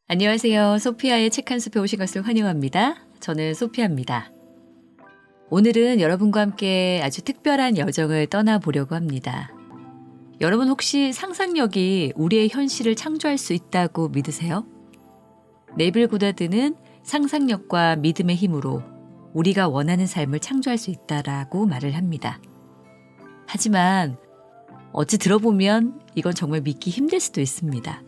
안녕하세요. 소피아의 책 한 숲에 오신 것을 환영합니다. 저는 소피아입니다. 오늘은 여러분과 함께 아주 특별한 여정을 떠나보려고 합니다. 여러분 혹시 상상력이 우리의 현실을 창조할 수 있다고 믿으세요? 네빌 고다드는 상상력과 믿음의 힘으로 우리가 원하는 삶을 창조할 수 있다라고 말을 합니다. 하지만 어찌 들어보면 이건 정말 믿기 힘들 수도 있습니다.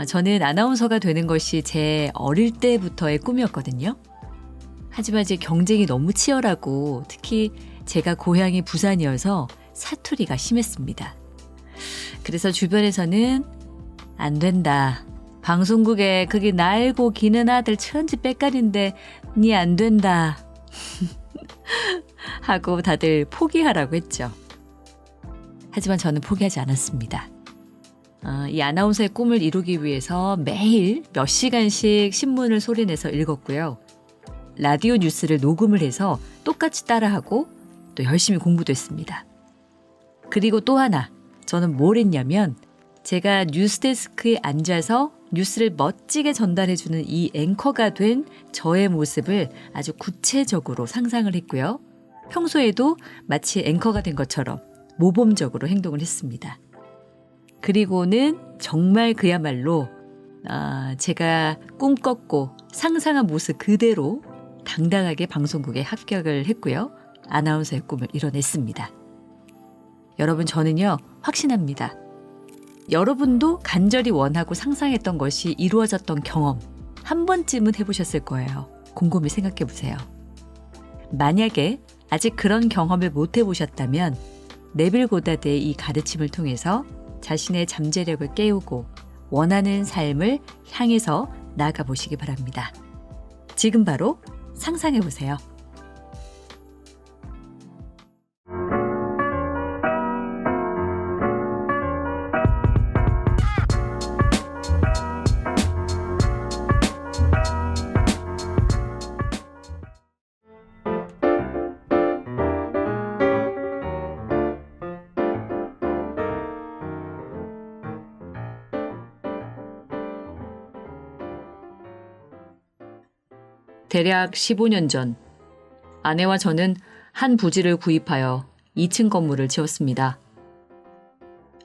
저는 아나운서가 되는 것이 제 어릴 때부터의 꿈이었거든요. 하지만 이제 경쟁이 너무 치열하고 특히 제가 고향이 부산이어서 사투리가 심했습니다. 그래서 주변에서는 안 된다. 방송국에 그게 날고 기는 아들 천지 빽깔인데 니 안 된다. 하고 다들 포기하라고 했죠. 하지만 저는 포기하지 않았습니다. 이 아나운서의 꿈을 이루기 위해서 매일 몇 시간씩 신문을 소리내서 읽었고요. 라디오 뉴스를 녹음을 해서 똑같이 따라하고 또 열심히 공부도 했습니다. 그리고 또 하나, 저는 뭘 했냐면 제가 뉴스데스크에 앉아서 뉴스를 멋지게 전달해주는 이 앵커가 된 저의 모습을 아주 구체적으로 상상을 했고요. 평소에도 마치 앵커가 된 것처럼 모범적으로 행동을 했습니다. 그리고는 정말 그야말로 제가 꿈꿨고 상상한 모습 그대로 당당하게 방송국에 합격을 했고요. 아나운서의 꿈을 이뤄냈습니다. 여러분 저는요 확신합니다. 여러분도 간절히 원하고 상상했던 것이 이루어졌던 경험 한 번쯤은 해보셨을 거예요. 곰곰이 생각해 보세요. 만약에 아직 그런 경험을 못 해보셨다면 네빌 고다드의 이 가르침을 통해서 자신의 잠재력을 깨우고 원하는 삶을 향해서 나아가보시기 바랍니다. 지금 바로 상상해보세요. 대략 15년 전 아내와 저는 한 부지를 구입하여 2층 건물을 지었습니다.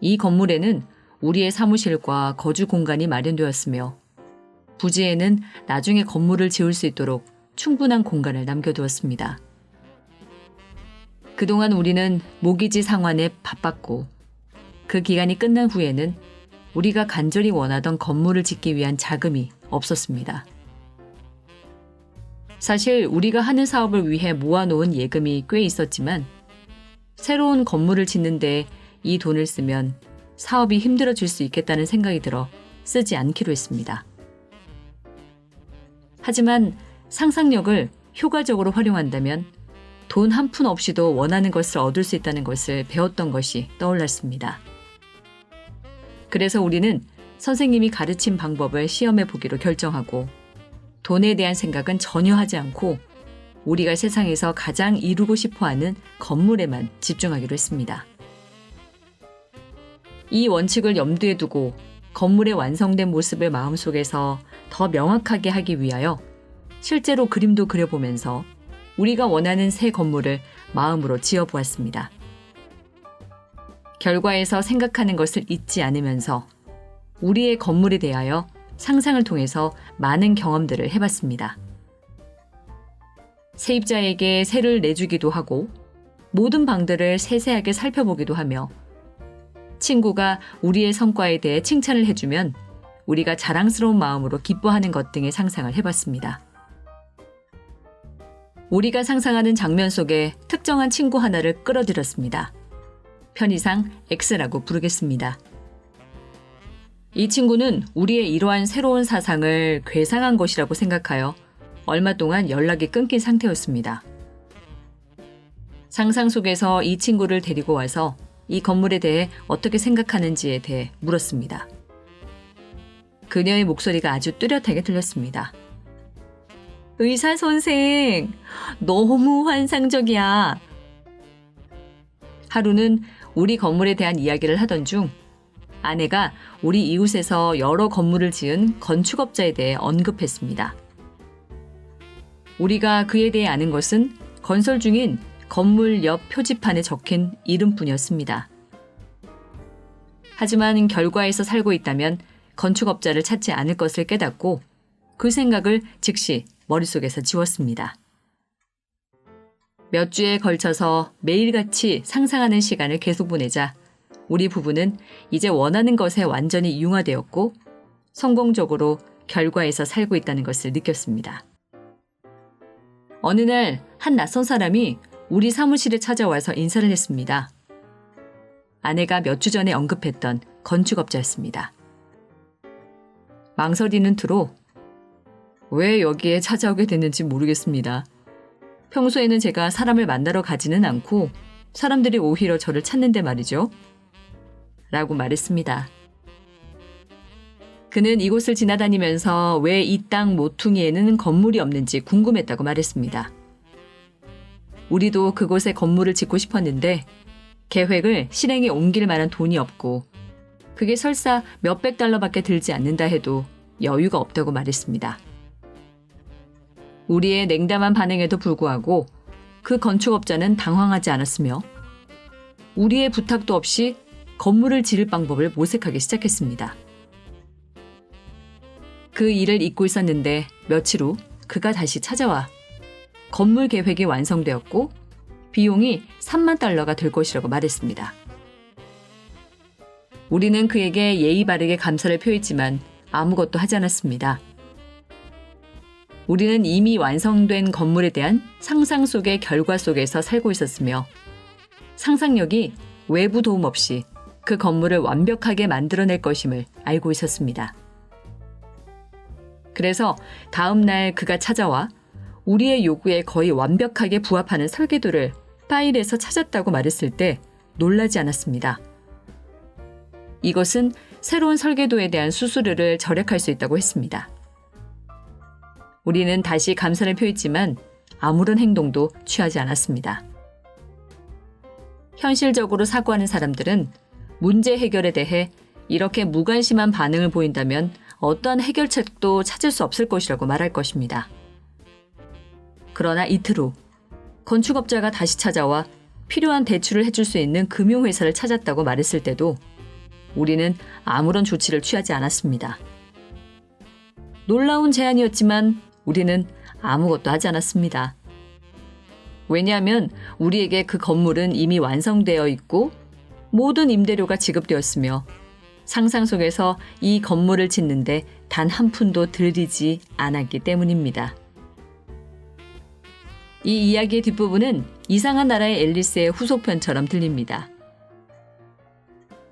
이 건물에는 우리의 사무실과 거주 공간이 마련되었으며 부지에는 나중에 건물을 지을 수 있도록 충분한 공간을 남겨두었습니다. 그동안 우리는 모기지 상환에 바빴고 그 기간이 끝난 후에는 우리가 간절히 원하던 건물을 짓기 위한 자금이 없었습니다. 사실 우리가 하는 사업을 위해 모아놓은 예금이 꽤 있었지만 새로운 건물을 짓는데 이 돈을 쓰면 사업이 힘들어질 수 있겠다는 생각이 들어 쓰지 않기로 했습니다. 하지만 상상력을 효과적으로 활용한다면 돈 한 푼 없이도 원하는 것을 얻을 수 있다는 것을 배웠던 것이 떠올랐습니다. 그래서 우리는 선생님이 가르친 방법을 시험해 보기로 결정하고 돈에 대한 생각은 전혀 하지 않고 우리가 세상에서 가장 이루고 싶어하는 건물에만 집중하기로 했습니다. 이 원칙을 염두에 두고 건물의 완성된 모습을 마음속에서 더 명확하게 하기 위하여 실제로 그림도 그려보면서 우리가 원하는 새 건물을 마음으로 지어보았습니다. 결과에서 생각하는 것을 잊지 않으면서 우리의 건물에 대하여 상상을 통해서 많은 경험들을 해봤습니다. 세입자에게 세를 내주기도 하고 모든 방들을 세세하게 살펴보기도 하며 친구가 우리의 성과에 대해 칭찬을 해주면 우리가 자랑스러운 마음으로 기뻐하는 것 등의 상상을 해봤습니다. 우리가 상상하는 장면 속에 특정한 친구 하나를 끌어들였습니다. 편의상 X라고 부르겠습니다. 이 친구는 우리의 이러한 새로운 사상을 괴상한 것이라고 생각하여 얼마 동안 연락이 끊긴 상태였습니다. 상상 속에서 이 친구를 데리고 와서 이 건물에 대해 어떻게 생각하는지에 대해 물었습니다. 그녀의 목소리가 아주 뚜렷하게 들렸습니다. 의사 선생, 너무 환상적이야. 하루는 우리 건물에 대한 이야기를 하던 중 아내가 우리 이웃에서 여러 건물을 지은 건축업자에 대해 언급했습니다. 우리가 그에 대해 아는 것은 건설 중인 건물 옆 표지판에 적힌 이름뿐이었습니다. 하지만 결과에서 살고 있다면 건축업자를 찾지 않을 것을 깨닫고 그 생각을 즉시 머릿속에서 지웠습니다. 몇 주에 걸쳐서 매일같이 상상하는 시간을 계속 보내자 우리 부부는 이제 원하는 것에 완전히 융화되었고 성공적으로 결과에서 살고 있다는 것을 느꼈습니다. 어느 날 한 낯선 사람이 우리 사무실에 찾아와서 인사를 했습니다. 아내가 몇 주 전에 언급했던 건축업자였습니다. 망설이는 투로 왜 여기에 찾아오게 됐는지 모르겠습니다. 평소에는 제가 사람을 만나러 가지는 않고 사람들이 오히려 저를 찾는데 말이죠. 라고 말했습니다. 그는 이곳을 지나다니면서 왜 이 땅 모퉁이에는 건물이 없는지 궁금했다고 말했습니다. 우리도 그곳에 건물을 짓고 싶었는데 계획을 실행에 옮길 만한 돈이 없고 그게 설사 몇백 달러밖에 들지 않는다 해도 여유가 없다고 말했습니다. 우리의 냉담한 반응에도 불구하고 그 건축업자는 당황하지 않았으며 우리의 부탁도 없이 건물을 지을 방법을 모색하기 시작했습니다. 그 일을 잊고 있었는데 며칠 후 그가 다시 찾아와 건물 계획이 완성되었고 비용이 3만 달러가 될 것이라고 말했습니다. 우리는 그에게 예의 바르게 감사를 표했지만 아무것도 하지 않았습니다. 우리는 이미 완성된 건물에 대한 상상 속의 결과 속에서 살고 있었으며 상상력이 외부 도움 없이 그 건물을 완벽하게 만들어낼 것임을 알고 있었습니다. 그래서 다음 날 그가 찾아와 우리의 요구에 거의 완벽하게 부합하는 설계도를 파일에서 찾았다고 말했을 때 놀라지 않았습니다. 이것은 새로운 설계도에 대한 수수료를 절약할 수 있다고 했습니다. 우리는 다시 감사를 표했지만 아무런 행동도 취하지 않았습니다. 현실적으로 사고하는 사람들은 문제 해결에 대해 이렇게 무관심한 반응을 보인다면 어떠한 해결책도 찾을 수 없을 것이라고 말할 것입니다. 그러나 이틀 후 건축업자가 다시 찾아와 필요한 대출을 해줄 수 있는 금융회사를 찾았다고 말했을 때도 우리는 아무런 조치를 취하지 않았습니다. 놀라운 제안이었지만 우리는 아무것도 하지 않았습니다. 왜냐하면 우리에게 그 건물은 이미 완성되어 있고 모든 임대료가 지급되었으며 상상 속에서 이 건물을 짓는데 단 한 푼도 들이지 않았기 때문입니다. 이 이야기의 뒷부분은 이상한 나라의 앨리스의 후속편처럼 들립니다.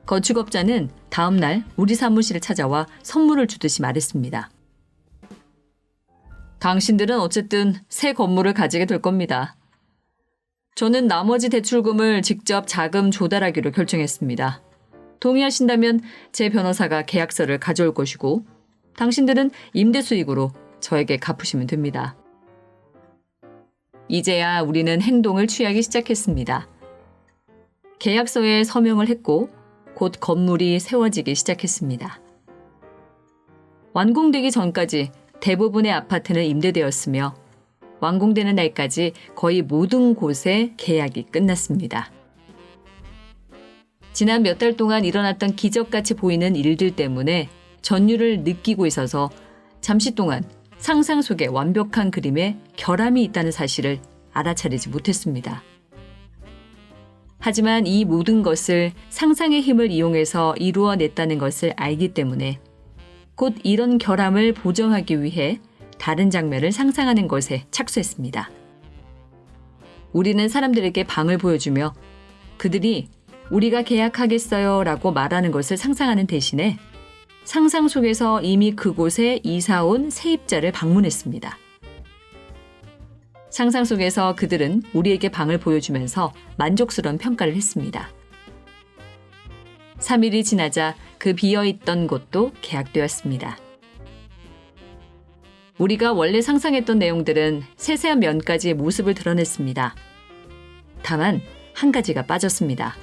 건축업자는 다음 날 우리 사무실을 찾아와 선물을 주듯이 말했습니다. 당신들은 어쨌든 새 건물을 가지게 될 겁니다. 저는 나머지 대출금을 직접 자금 조달하기로 결정했습니다. 동의하신다면 제 변호사가 계약서를 가져올 것이고 당신들은 임대 수익으로 저에게 갚으시면 됩니다. 이제야 우리는 행동을 취하기 시작했습니다. 계약서에 서명을 했고 곧 건물이 세워지기 시작했습니다. 완공되기 전까지 대부분의 아파트는 임대되었으며 완공되는 날까지 거의 모든 곳에 계약이 끝났습니다. 지난 몇 달 동안 일어났던 기적같이 보이는 일들 때문에 전율을 느끼고 있어서 잠시 동안 상상 속의 완벽한 그림에 결함이 있다는 사실을 알아차리지 못했습니다. 하지만 이 모든 것을 상상의 힘을 이용해서 이루어냈다는 것을 알기 때문에 곧 이런 결함을 보정하기 위해 다른 장면을 상상하는 것에 착수했습니다. 우리는 사람들에게 방을 보여주며 그들이 우리가 계약하겠어요 라고 말하는 것을 상상하는 대신에 상상 속에서 이미 그곳에 이사온 세입자를 방문했습니다. 상상 속에서 그들은 우리에게 방을 보여주면서 만족스러운 평가를 했습니다. 3일이 지나자 그 비어있던 곳도 계약되었습니다. 우리가 원래 상상했던 내용들은 세세한 면까지의 모습을 드러냈습니다. 다만 한 가지가 빠졌습니다.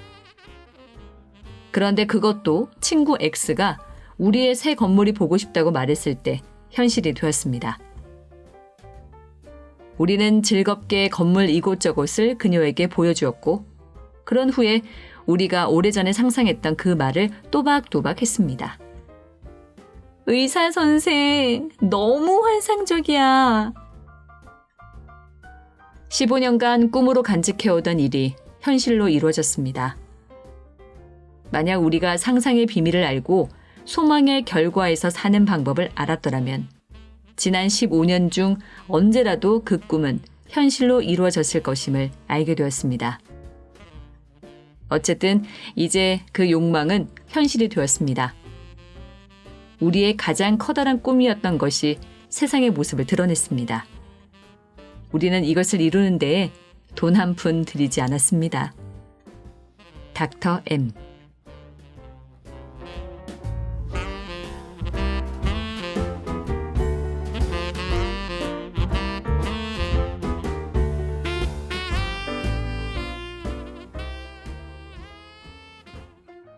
그런데 그것도 친구 X가 우리의 새 건물이 보고 싶다고 말했을 때 현실이 되었습니다. 우리는 즐겁게 건물 이곳저곳을 그녀에게 보여주었고 그런 후에 우리가 오래전에 상상했던 그 말을 또박또박 했습니다. 의사 선생, 너무 환상적이야. 15년간 꿈으로 간직해오던 일이 현실로 이루어졌습니다. 만약 우리가 상상의 비밀을 알고 소망의 결과에서 사는 방법을 알았더라면 지난 15년 중 언제라도 그 꿈은 현실로 이루어졌을 것임을 알게 되었습니다. 어쨌든 이제 그 욕망은 현실이 되었습니다. 우리의 가장 커다란 꿈이었던 것이 세상의 모습을 드러냈습니다. 우리는 이것을 이루는 데에 돈 한 푼 들이지 않았습니다. 닥터 M.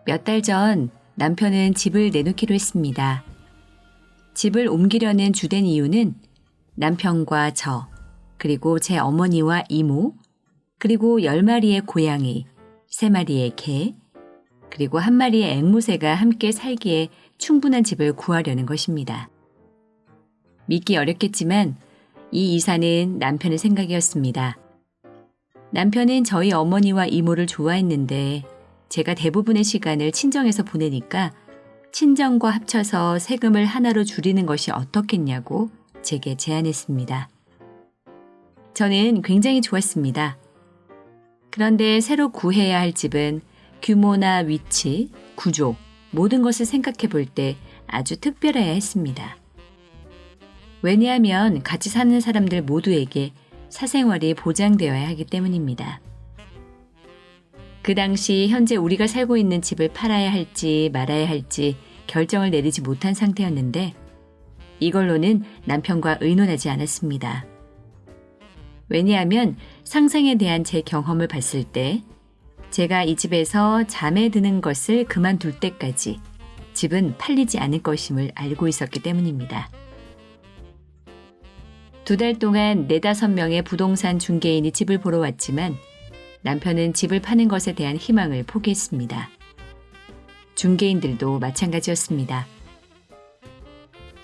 몇 달 전 남편은 집을 내놓기로 했습니다. 집을 옮기려는 주된 이유는 남편과 저, 그리고 제 어머니와 이모, 그리고 10마리의 고양이, 3마리의 개, 그리고 1마리의 앵무새가 함께 살기에 충분한 집을 구하려는 것입니다. 믿기 어렵겠지만 이 이사는 남편의 생각이었습니다. 남편은 저희 어머니와 이모를 좋아했는데 제가 대부분의 시간을 친정에서 보내니까 친정과 합쳐서 세금을 하나로 줄이는 것이 어떻겠냐고 제게 제안했습니다. 저는 굉장히 좋았습니다. 그런데 새로 구해야 할 집은 규모나 위치, 구조, 모든 것을 생각해 볼 때 아주 특별해야 했습니다. 왜냐하면 같이 사는 사람들 모두에게 사생활이 보장되어야 하기 때문입니다. 그 당시 현재 우리가 살고 있는 집을 팔아야 할지 말아야 할지 결정을 내리지 못한 상태였는데 이걸로는 남편과 의논하지 않았습니다. 왜냐하면 상상에 대한 제 경험을 봤을 때 제가 이 집에서 잠에 드는 것을 그만둘 때까지 집은 팔리지 않을 것임을 알고 있었기 때문입니다. 2달 동안 4-5명의 부동산 중개인이 집을 보러 왔지만 남편은 집을 파는 것에 대한 희망을 포기했습니다. 중개인들도 마찬가지였습니다.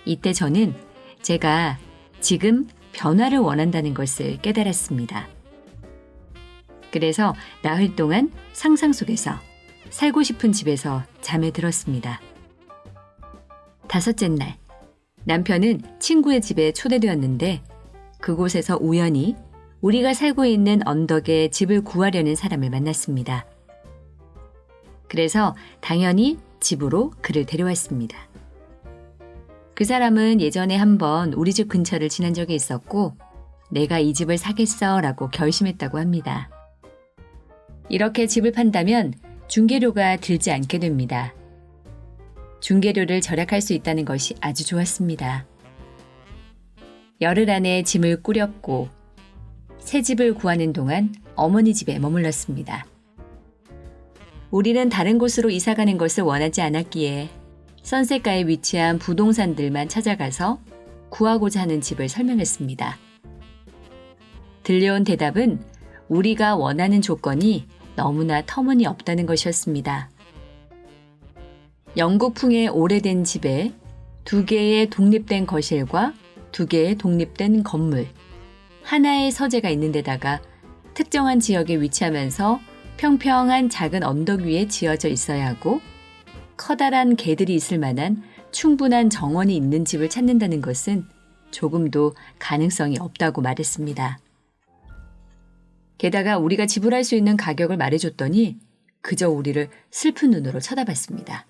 이때 저는 제가 지금 변화를 원한다는 것을 깨달았습니다. 그래서 나흘 동안 상상 속에서 살고 싶은 집에서 잠에 들었습니다. 5째 날, 남편은 친구의 집에 초대되었는데 그곳에서 우연히 우리가 살고 있는 언덕에 집을 구하려는 사람을 만났습니다. 그래서 당연히 집으로 그를 데려왔습니다. 그 사람은 예전에 한번 우리 집 근처를 지난 적이 있었고 내가 이 집을 사겠어 라고 결심했다고 합니다. 이렇게 집을 판다면 중개료가 들지 않게 됩니다. 중개료를 절약할 수 있다는 것이 아주 좋았습니다. 열흘 안에 짐을 꾸렸고 새 집을 구하는 동안 어머니 집에 머물렀습니다. 우리는 다른 곳으로 이사가는 것을 원하지 않았기에 선셋가에 위치한 부동산들만 찾아가서 구하고자 하는 집을 설명했습니다. 들려온 대답은 우리가 원하는 조건이 너무나 터무니없다는 것이었습니다. 영국풍의 오래된 집에 2개의 독립된 거실과 2개의 독립된 건물, 하나의 서재가 있는 데다가 특정한 지역에 위치하면서 평평한 작은 언덕 위에 지어져 있어야 하고 커다란 개들이 있을 만한 충분한 정원이 있는 집을 찾는다는 것은 조금도 가능성이 없다고 말했습니다. 게다가 우리가 지불할 수 있는 가격을 말해줬더니 그저 우리를 슬픈 눈으로 쳐다봤습니다.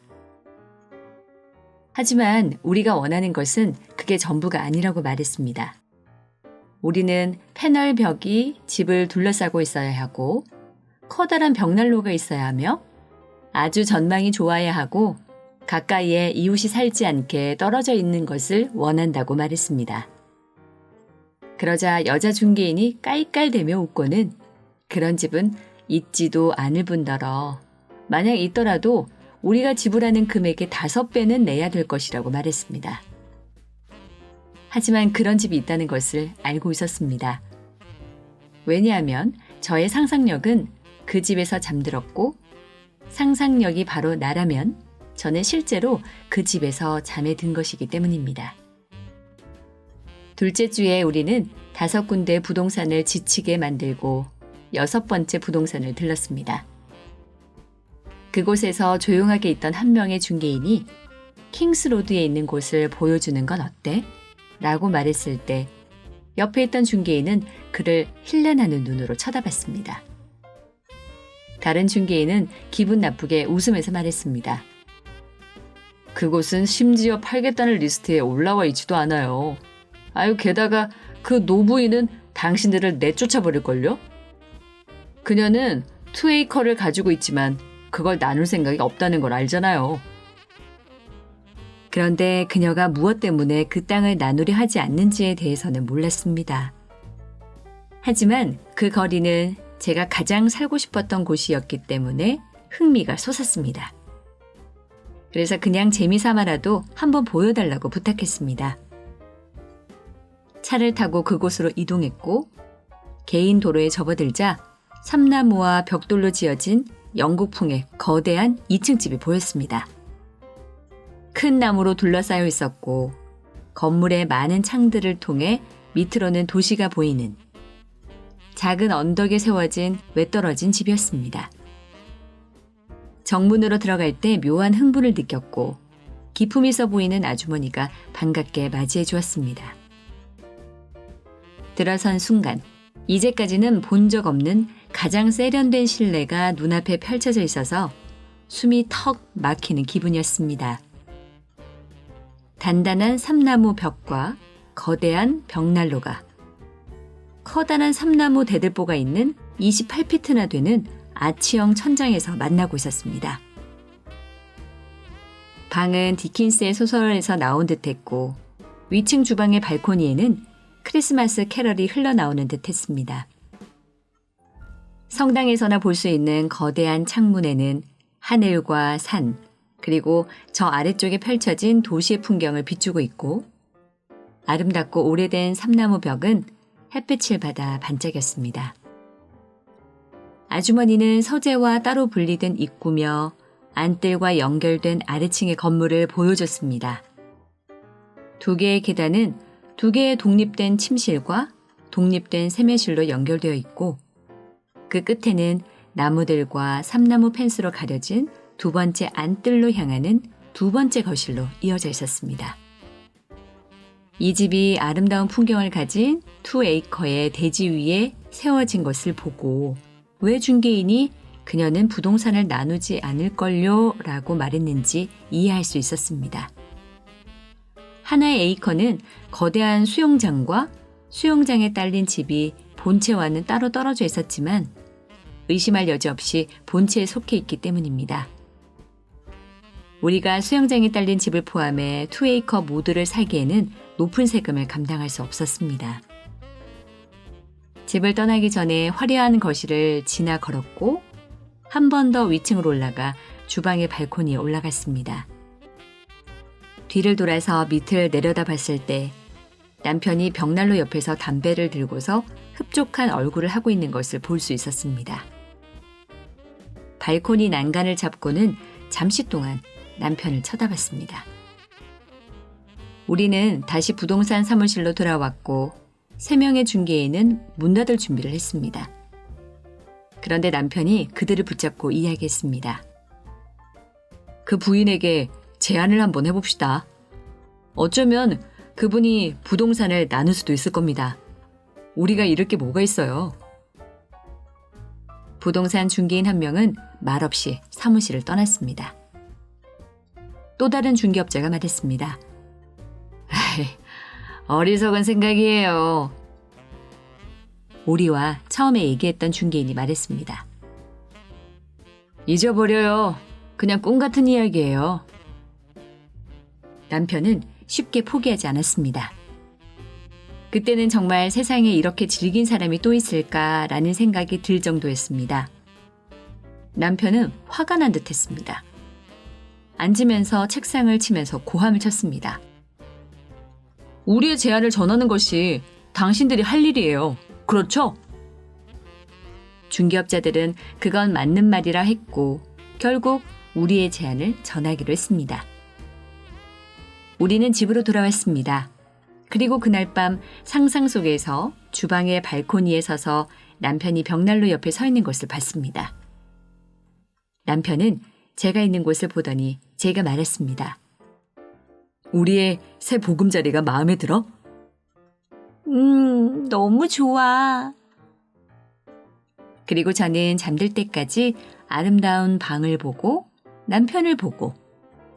하지만 우리가 원하는 것은 그게 전부가 아니라고 말했습니다. 우리는 패널 벽이 집을 둘러싸고 있어야 하고 커다란 벽난로가 있어야 하며 아주 전망이 좋아야 하고 가까이에 이웃이 살지 않게 떨어져 있는 것을 원한다고 말했습니다. 그러자 여자 중개인이 깔깔대며 웃고는 그런 집은 있지도 않을 뿐더러 만약 있더라도 우리가 지불하는 금액의 5배는 내야 될 것이라고 말했습니다. 하지만 그런 집이 있다는 것을 알고 있었습니다. 왜냐하면 저의 상상력은 그 집에서 잠들었고 상상력이 바로 나라면 저는 실제로 그 집에서 잠에 든 것이기 때문입니다. 둘째 주에 우리는 5군데 부동산을 지치게 만들고 6번째 부동산을 들렀습니다. 그곳에서 조용하게 있던 한 명의 중개인이 킹스로드에 있는 곳을 보여주는 건 어때? 라고 말했을 때 옆에 있던 중개인은 그를 힐난하는 눈으로 쳐다봤습니다. 다른 중개인은 기분 나쁘게 웃으면서 말했습니다. 그곳은 심지어 팔겠다는 리스트에 올라와 있지도 않아요. 아유, 게다가 그 노부인은 당신들을 내쫓아버릴걸요? 그녀는 2에이커를 가지고 있지만 그걸 나눌 생각이 없다는 걸 알잖아요. 그런데 그녀가 무엇 때문에 그 땅을 나누려 하지 않는지에 대해서는 몰랐습니다. 하지만 그 거리는 제가 가장 살고 싶었던 곳이었기 때문에 흥미가 솟았습니다. 그래서 그냥 재미삼아라도 한번 보여달라고 부탁했습니다. 차를 타고 그곳으로 이동했고 개인 도로에 접어들자 삼나무와 벽돌로 지어진 영국풍의 거대한 2층 집이 보였습니다. 큰 나무로 둘러싸여 있었고 건물의 많은 창들을 통해 밑으로는 도시가 보이는 작은 언덕에 세워진 외떨어진 집이었습니다. 정문으로 들어갈 때 묘한 흥분을 느꼈고 기품 있어 보이는 아주머니가 반갑게 맞이해 주었습니다. 들어선 순간 이제까지는 본 적 없는 가장 세련된 실내가 눈앞에 펼쳐져 있어서 숨이 턱 막히는 기분이었습니다. 단단한 삼나무 벽과 거대한 벽난로가 커다란 삼나무 대들보가 있는 28피트나 되는 아치형 천장에서 만나고 있었습니다. 방은 디킨스의 소설에서 나온 듯했고 위층 주방의 발코니에는 크리스마스 캐럴이 흘러나오는 듯했습니다. 성당에서나 볼 수 있는 거대한 창문에는 하늘과 산, 그리고 저 아래쪽에 펼쳐진 도시의 풍경을 비추고 있고 아름답고 오래된 삼나무 벽은 햇빛을 받아 반짝였습니다. 아주머니는 서재와 따로 분리된 입구며 안뜰과 연결된 아래층의 건물을 보여줬습니다. 2개의 계단은 2개의 독립된 침실과 독립된 세면실로 연결되어 있고 그 끝에는 나무들과 삼나무 펜스로 가려진 2번째 안뜰로 향하는 2번째 거실로 이어져 있었습니다. 이 집이 아름다운 풍경을 가진 2에이커의 대지 위에 세워진 것을 보고 왜 중개인이 그녀는 부동산을 나누지 않을걸요 라고 말했는지 이해할 수 있었습니다. 하나의 에이커는 거대한 수영장과 수영장에 딸린 집이 본체와는 따로 떨어져 있었지만 의심할 여지 없이 본체에 속해 있기 때문입니다. 우리가 수영장에 딸린 집을 포함해 2에이커 모두를 사기에는 높은 세금을 감당할 수 없었습니다. 집을 떠나기 전에 화려한 거실을 지나 걸었고 한 번 더 위층으로 올라가 주방의 발코니에 올라갔습니다. 뒤를 돌아서 밑을 내려다봤을 때 남편이 벽난로 옆에서 담배를 들고서 흡족한 얼굴을 하고 있는 것을 볼 수 있었습니다. 발코니 난간을 잡고는 잠시 동안 남편을 쳐다봤습니다. 우리는 다시 부동산 사무실로 돌아왔고 3명의 중개인은 문 닫을 준비를 했습니다. 그런데 남편이 그들을 붙잡고 이야기했습니다. 그 부인에게 제안을 한번 해봅시다. 어쩌면 그분이 부동산을 나눌 수도 있을 겁니다. 우리가 잃을 게 뭐가 있어요. 부동산 중개인 한 명은 말없이 사무실을 떠났습니다. 또 다른 중개업자가 말했습니다. 아이, 어리석은 생각이에요. 우리와 처음에 얘기했던 중개인이 말했습니다. 잊어버려요. 그냥 꿈 같은 이야기예요. 남편은 쉽게 포기하지 않았습니다. 그때는 정말 세상에 이렇게 질긴 사람이 또 있을까라는 생각이 들 정도였습니다. 남편은 화가 난 듯했습니다. 앉으면서 책상을 치면서 고함을 쳤습니다. 우리의 제안을 전하는 것이 당신들이 할 일이에요. 그렇죠? 중개업자들은 그건 맞는 말이라 했고 결국 우리의 제안을 전하기로 했습니다. 우리는 집으로 돌아왔습니다. 그리고 그날 밤 상상 속에서 주방의 발코니에 서서 남편이 벽난로 옆에 서 있는 것을 봤습니다. 남편은 제가 있는 곳을 보더니 제가 말했습니다. 우리의 새 보금자리가 마음에 들어? 너무 좋아. 그리고 저는 잠들 때까지 아름다운 방을 보고 남편을 보고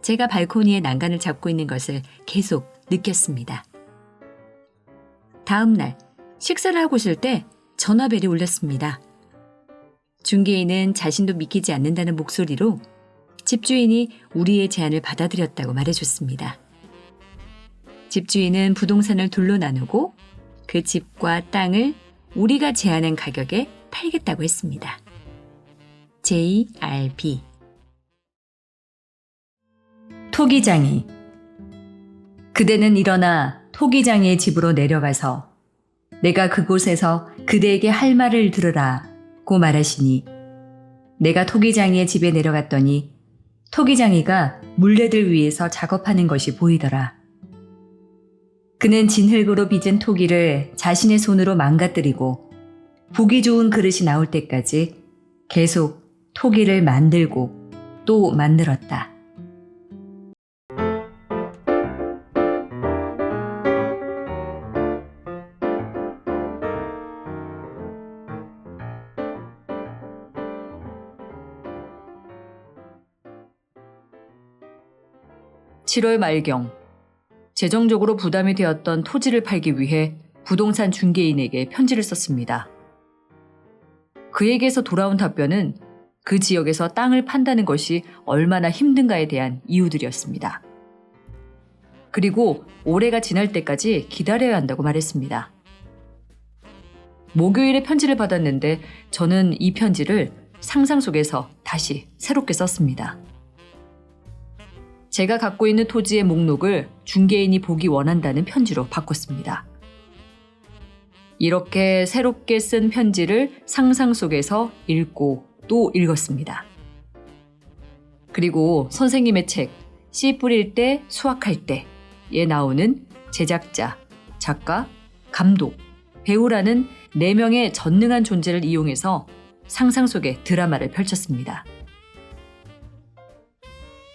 제가 발코니에 난간을 잡고 있는 것을 계속 느꼈습니다. 다음 날 식사를 하고 있을 때 전화벨이 울렸습니다. 중개인은 자신도 믿기지 않는다는 목소리로 집주인이 우리의 제안을 받아들였다고 말해줬습니다. 집주인은 부동산을 둘로 나누고 그 집과 땅을 우리가 제안한 가격에 팔겠다고 했습니다. JRB 토기장이 그대는 일어나 토기장이의 집으로 내려가서 내가 그곳에서 그대에게 할 말을 들으라고 말하시니 내가 토기장이의 집에 내려갔더니 토기장이가 물레들 위에서 작업하는 것이 보이더라. 그는 진흙으로 빚은 토기를 자신의 손으로 망가뜨리고 보기 좋은 그릇이 나올 때까지 계속 토기를 만들고 또 만들었다. (7월) 말경 재정적으로 부담이 되었던 토지를 팔기 위해 부동산 중개인에게 편지를 썼습니다. 그에게서 돌아온 답변은 그 지역에서 땅을 판다는 것이 얼마나 힘든가에 대한 이유들이었습니다. 그리고 올해가 지날 때까지 기다려야 한다고 말했습니다. 목요일에 편지를 받았는데 저는 이 편지를 상상 속에서 다시 새롭게 썼습니다. 제가 갖고 있는 토지의 목록을 중개인이 보기 원한다는 편지로 바꿨습니다. 이렇게 새롭게 쓴 편지를 상상 속에서 읽고 또 읽었습니다. 그리고 선생님의 책 씨 뿌릴 때 수확할 때에 나오는 제작자, 작가, 감독, 배우라는 4명의 전능한 존재를 이용해서 상상 속의 드라마를 펼쳤습니다.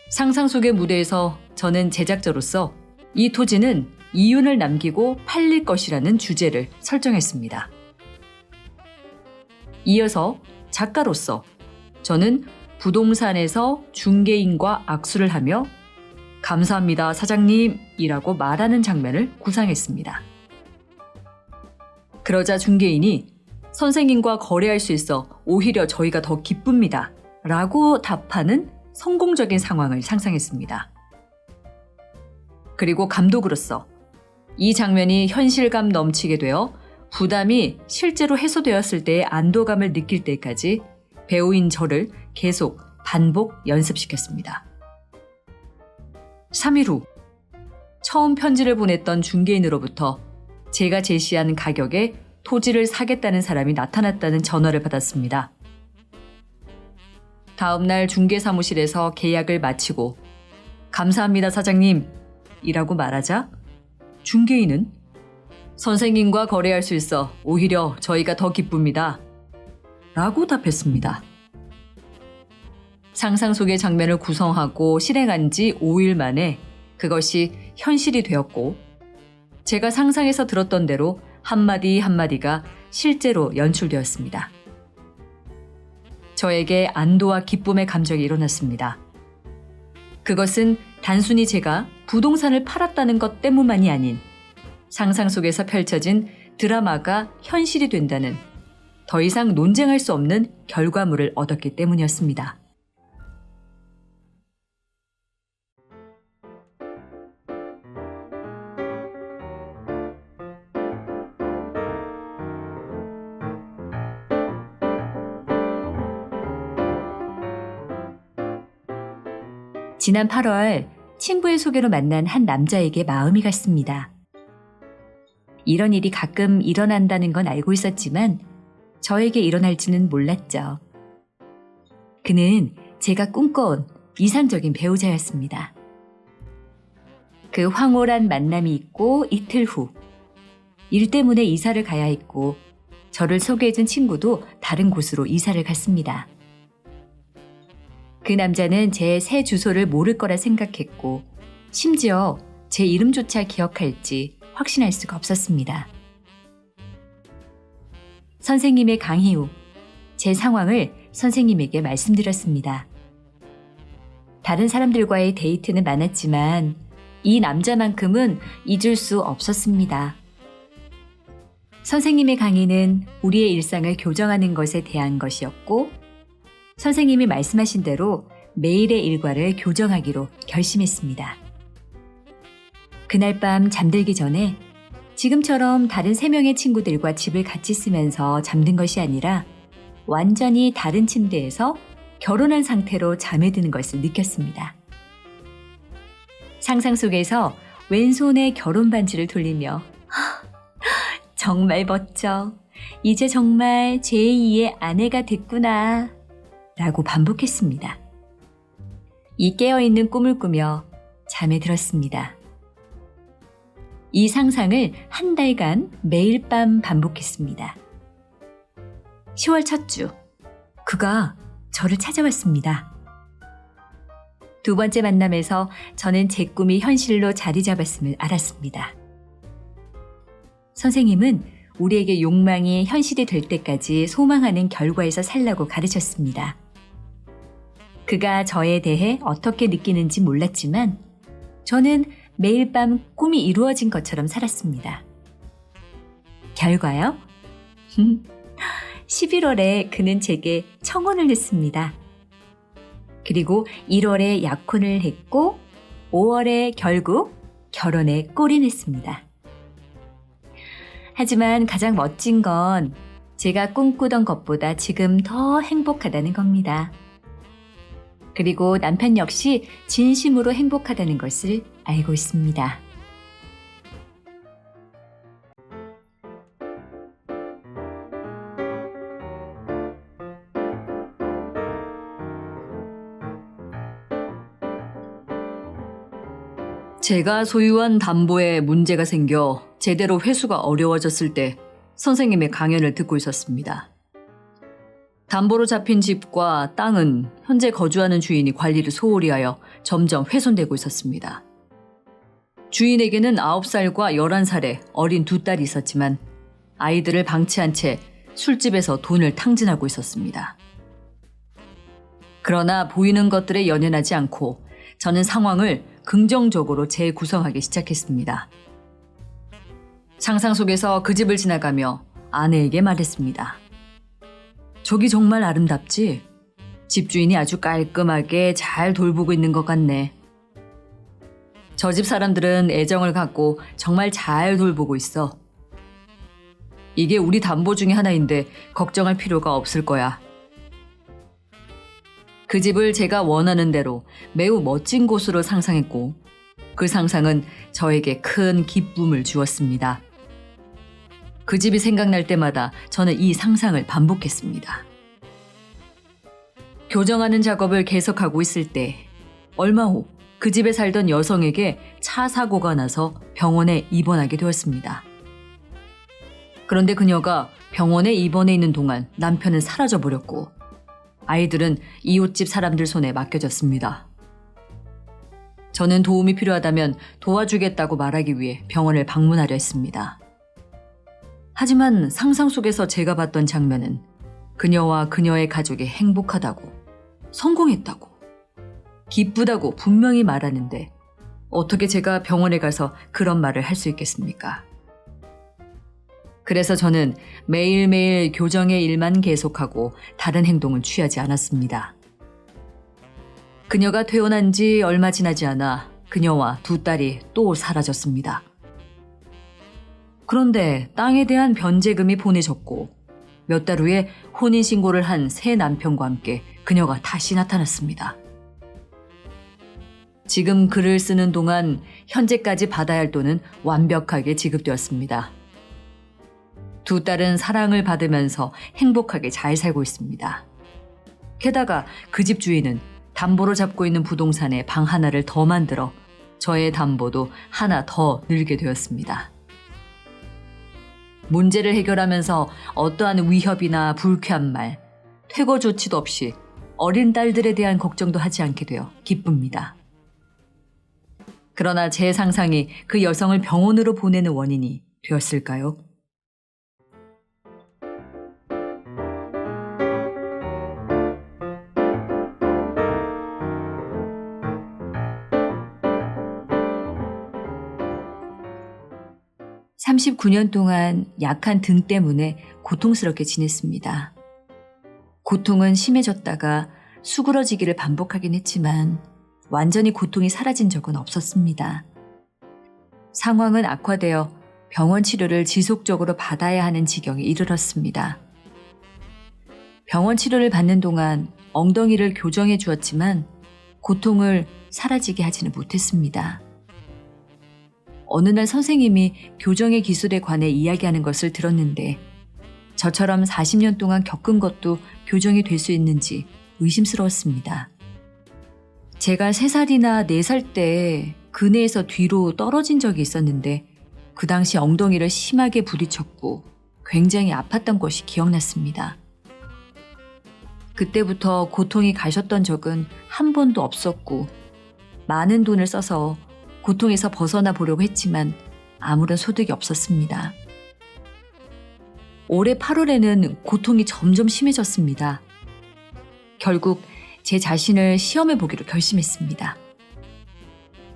상상 속의 무대에서 저는 제작자로서 이 토지는 이윤을 남기고 팔릴 것이라는 주제를 설정했습니다. 이어서 작가로서 저는 부동산에서 중개인과 악수를 하며 감사합니다 사장님이라고 말하는 장면을 구상했습니다. 그러자 중개인이 선생님과 거래할 수 있어 오히려 저희가 더 기쁩니다 라고 답하는 성공적인 상황을 상상했습니다. 그리고 감독으로서 이 장면이 현실감 넘치게 되어 부담이 실제로 해소되었을 때의 안도감을 느낄 때까지 배우인 저를 계속 반복 연습시켰습니다. 3일 후 처음 편지를 보냈던 중개인으로부터 제가 제시한 가격에 토지를 사겠다는 사람이 나타났다는 전화를 받았습니다. 다음 날 중개사무실에서 계약을 마치고 감사합니다 사장님 이라고 말하자 중개인은 선생님과 거래할 수 있어 오히려 저희가 더 기쁩니다 라고 답했습니다. 상상 속의 장면을 구성하고 실행한 지 5일 만에 그것이 현실이 되었고 제가 상상해서 들었던 대로 한마디 한마디가 실제로 연출되었습니다. 저에게 안도와 기쁨의 감정이 일어났습니다. 그것은 단순히 제가 부동산을 팔았다는 것 때문만이 아닌 상상 속에서 펼쳐진 드라마가 현실이 된다는 더 이상 논쟁할 수 없는 결과물을 얻었기 때문이었습니다. 지난 8월 친구의 소개로 만난 한 남자에게 마음이 갔습니다. 이런 일이 가끔 일어난다는 건 알고 있었지만 저에게 일어날지는 몰랐죠. 그는 제가 꿈꿔온 이상적인 배우자였습니다. 그 황홀한 만남이 있고 이틀 후 일 때문에 이사를 가야 했고 저를 소개해준 친구도 다른 곳으로 이사를 갔습니다. 그 남자는 제 새 주소를 모를 거라 생각했고 심지어 제 이름조차 기억할지 확신할 수가 없었습니다. 선생님의 강의 후 제 상황을 선생님에게 말씀드렸습니다. 다른 사람들과의 데이트는 많았지만 이 남자만큼은 잊을 수 없었습니다. 선생님의 강의는 우리의 일상을 교정하는 것에 대한 것이었고 선생님이 말씀하신 대로 매일의 일과를 교정하기로 결심했습니다. 그날 밤 잠들기 전에 지금처럼 다른 3명의 친구들과 집을 같이 쓰면서 잠든 것이 아니라 완전히 다른 침대에서 결혼한 상태로 잠에 드는 것을 느꼈습니다. 상상 속에서 왼손에 결혼 반지를 돌리며 정말 멋져. 이제 정말 제2의 아내가 됐구나. 라고 반복했습니다. 이 깨어있는 꿈을 꾸며 잠에 들었습니다. 이 상상을 한 달간 매일 밤 반복했습니다. 10월 첫 주, 그가 저를 찾아왔습니다. 두 번째 만남에서 저는 제 꿈이 현실로 자리 잡았음을 알았습니다. 선생님은 우리에게 욕망이 현실이 될 때까지 소망하는 결과에서 살라고 가르쳤습니다. 그가 저에 대해 어떻게 느끼는지 몰랐지만 저는 매일 밤 꿈이 이루어진 것처럼 살았습니다. 결과요? 11월에 그는 제게 청혼을 했습니다. 그리고 1월에 약혼을 했고 5월에 결국 결혼에 골인했습니다. 하지만 가장 멋진 건 제가 꿈꾸던 것보다 지금 더 행복하다는 겁니다. 그리고 남편 역시 진심으로 행복하다는 것을 알고 있습니다. 제가 소유한 담보에 문제가 생겨 제대로 회수가 어려워졌을 때 선생님의 강연을 듣고 있었습니다. 담보로 잡힌 집과 땅은 현재 거주하는 주인이 관리를 소홀히 하여 점점 훼손되고 있었습니다. 주인에게는 9살과 11살의 어린 2딸이 있었지만 아이들을 방치한 채 술집에서 돈을 탕진하고 있었습니다. 그러나 보이는 것들에 연연하지 않고 저는 상황을 긍정적으로 재구성하기 시작했습니다. 상상 속에서 그 집을 지나가며 아내에게 말했습니다. 저기 정말 아름답지? 집주인이 아주 깔끔하게 잘 돌보고 있는 것 같네. 저 집 사람들은 애정을 갖고 정말 잘 돌보고 있어. 이게 우리 담보 중에 하나인데 걱정할 필요가 없을 거야. 그 집을 제가 원하는 대로 매우 멋진 곳으로 상상했고 그 상상은 저에게 큰 기쁨을 주었습니다. 그 집이 생각날 때마다 저는 이 상상을 반복했습니다. 교정하는 작업을 계속하고 있을 때 얼마 후 그 집에 살던 여성에게 차 사고가 나서 병원에 입원하게 되었습니다. 그런데 그녀가 병원에 입원해 있는 동안 남편은 사라져버렸고 아이들은 이웃집 사람들 손에 맡겨졌습니다. 저는 도움이 필요하다면 도와주겠다고 말하기 위해 병원을 방문하려 했습니다. 하지만 상상 속에서 제가 봤던 장면은 그녀와 그녀의 가족이 행복하다고, 성공했다고, 기쁘다고 분명히 말하는데 어떻게 제가 병원에 가서 그런 말을 할 수 있겠습니까? 그래서 저는 매일매일 교정의 일만 계속하고 다른 행동을 취하지 않았습니다. 그녀가 퇴원한 지 얼마 지나지 않아 그녀와 2딸이 또 사라졌습니다. 그런데 땅에 대한 변제금이 보내졌고 몇 달 후에 혼인신고를 한 새 남편과 함께 그녀가 다시 나타났습니다. 지금 글을 쓰는 동안 현재까지 받아야 할 돈은 완벽하게 지급되었습니다. 두 딸은 사랑을 받으면서 행복하게 잘 살고 있습니다. 게다가 그 집 주인은 담보로 잡고 있는 부동산에 방 하나를 더 만들어 저의 담보도 하나 더 늘게 되었습니다. 문제를 해결하면서 어떠한 위협이나 불쾌한 말, 퇴거 조치도 없이 어린 딸들에 대한 걱정도 하지 않게 되어 기쁩니다. 그러나 제 상상이 그 여성을 병원으로 보내는 원인이 되었을까요? (39년) 동안 약한 등 때문에 고통스럽게 지냈습니다. 고통은 심해졌다가 수그러지기를 반복하긴 했지만 완전히 고통이 사라진 적은 없었습니다. 상황은 악화되어 병원 치료를 지속적으로 받아야 하는 지경에 이르렀습니다. 병원 치료를 받는 동안 엉덩이를 교정해 주었지만 고통을 사라지게 하지는 못했습니다. 어느 날 선생님이 교정의 기술에 관해 이야기하는 것을 들었는데 저처럼 40년 동안 겪은 것도 교정이 될 수 있는지 의심스러웠습니다. 제가 3살이나 4살 때 그네에서 뒤로 떨어진 적이 있었는데 그 당시 엉덩이를 심하게 부딪혔고 굉장히 아팠던 것이 기억났습니다. 그때부터 고통이 가셨던 적은 한 번도 없었고 많은 돈을 써서 고통에서 벗어나 보려고 했지만 아무런 소득이 없었습니다. 올해 8월에는 고통이 점점 심해졌습니다. 결국 제 자신을 시험해 보기로 결심했습니다.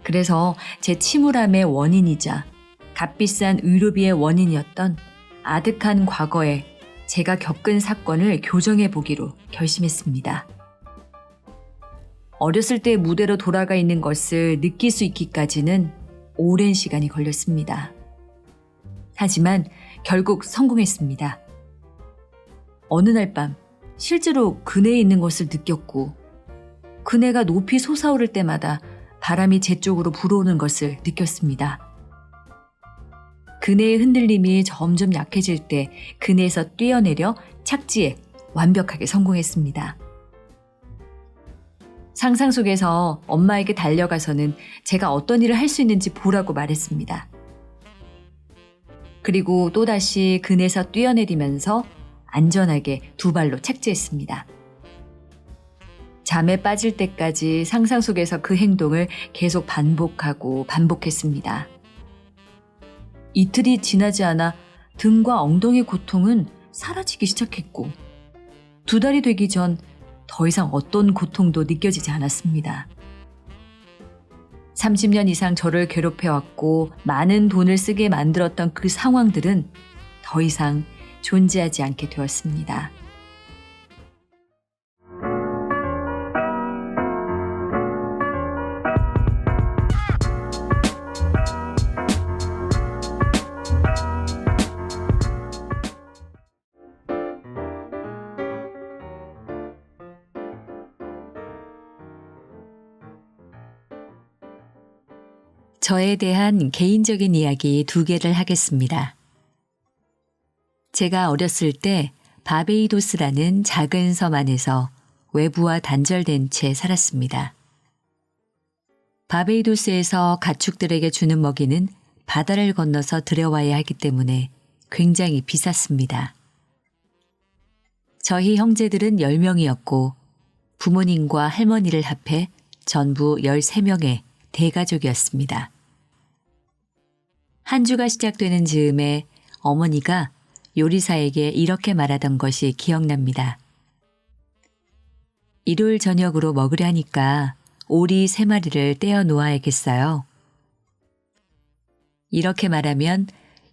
그래서 제 침울함의 원인이자 값비싼 의료비의 원인이었던 아득한 과거에 제가 겪은 사건을 교정해 보기로 결심했습니다. 어렸을 때 무대로 돌아가 있는 것을 느낄 수 있기까지는 오랜 시간이 걸렸습니다. 하지만 결국 성공했습니다. 어느 날 밤 실제로 그네에 있는 것을 느꼈고 그네가 높이 솟아오를 때마다 바람이 제 쪽으로 불어오는 것을 느꼈습니다. 그네의 흔들림이 점점 약해질 때 그네에서 뛰어내려 착지에 완벽하게 성공했습니다. 상상 속에서 엄마에게 달려가서는 제가 어떤 일을 할 수 있는지 보라고 말했습니다. 그리고 또다시 그네에서 뛰어내리면서 안전하게 2발로 착지했습니다. 잠에 빠질 때까지 상상 속에서 그 행동을 계속 반복하고 반복했습니다. 이틀이 지나지 않아 등과 엉덩이 고통은 사라지기 시작했고 2달이 되기 전 더 이상 어떤 고통도 느껴지지 않았습니다. 30년 이상 저를 괴롭혀왔고 많은 돈을 쓰게 만들었던 그 상황들은 더 이상 존재하지 않게 되었습니다. 저에 대한 개인적인 이야기 2개를 하겠습니다. 제가 어렸을 때 바베이도스라는 작은 섬 안에서 외부와 단절된 채 살았습니다. 바베이도스에서 가축들에게 주는 먹이는 바다를 건너서 들여와야 하기 때문에 굉장히 비쌌습니다. 저희 형제들은 10명이었고 부모님과 할머니를 합해 전부 13명의 대가족이었습니다. 한 주가 시작되는 즈음에 어머니가 요리사에게 이렇게 말하던 것이 기억납니다. 일요일 저녁으로 먹으려 하니까 오리 3마리를 떼어 놓아야겠어요. 이렇게 말하면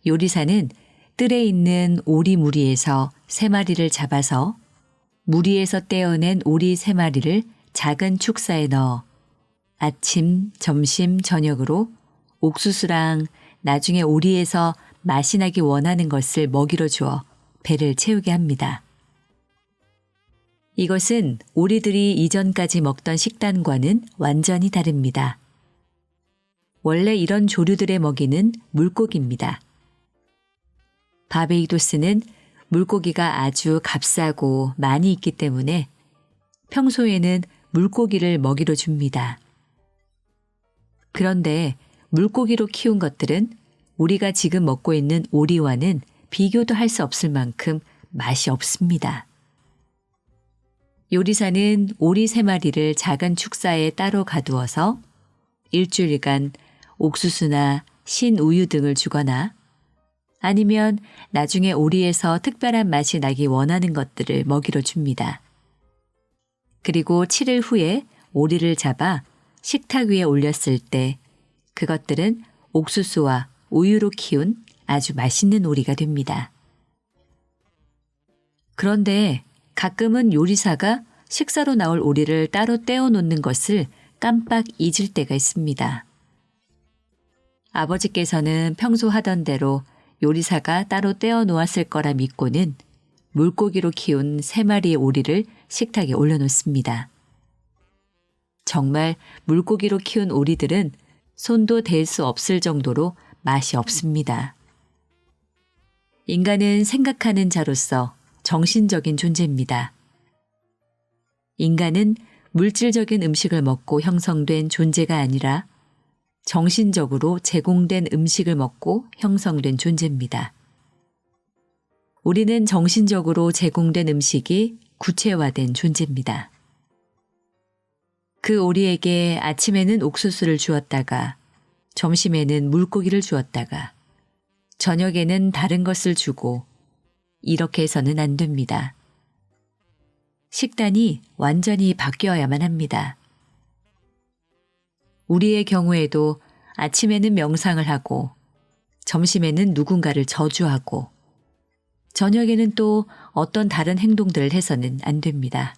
요리사는 뜰에 있는 오리 무리에서 3마리를 잡아서 무리에서 떼어낸 오리 3마리를 작은 축사에 넣어 아침, 점심, 저녁으로 옥수수랑 나중에 오리에서 맛이 나기 원하는 것을 먹이로 주어 배를 채우게 합니다. 이것은 오리들이 이전까지 먹던 식단과는 완전히 다릅니다. 원래 이런 조류들의 먹이는 물고기입니다. 바베이도스는 물고기가 아주 값싸고 많이 있기 때문에 평소에는 물고기를 먹이로 줍니다. 그런데 물고기로 키운 것들은 우리가 지금 먹고 있는 오리와는 비교도 할 수 없을 만큼 맛이 없습니다. 요리사는 오리 3마리를 작은 축사에 따로 가두어서 일주일간 옥수수나 신우유 등을 주거나 아니면 나중에 오리에서 특별한 맛이 나기 원하는 것들을 먹이로 줍니다. 그리고 7일 후에 오리를 잡아 식탁 위에 올렸을 때 그것들은 옥수수와 우유로 키운 아주 맛있는 오리가 됩니다. 그런데 가끔은 요리사가 식사로 나올 오리를 따로 떼어 놓는 것을 깜빡 잊을 때가 있습니다. 아버지께서는 평소 하던 대로 요리사가 따로 떼어 놓았을 거라 믿고는 물고기로 키운 3마리의 오리를 식탁에 올려놓습니다. 정말 물고기로 키운 오리들은 손도 댈 수 없을 정도로 맛이 없습니다. 인간은 생각하는 자로서 정신적인 존재입니다. 인간은 물질적인 음식을 먹고 형성된 존재가 아니라 정신적으로 제공된 음식을 먹고 형성된 존재입니다. 우리는 정신적으로 제공된 음식이 구체화된 존재입니다. 그 오리에게 아침에는 옥수수를 주었다가 점심에는 물고기를 주었다가 저녁에는 다른 것을 주고 이렇게 해서는 안 됩니다. 식단이 완전히 바뀌어야만 합니다. 우리의 경우에도 아침에는 명상을 하고 점심에는 누군가를 저주하고 저녁에는 또 어떤 다른 행동들을 해서는 안 됩니다.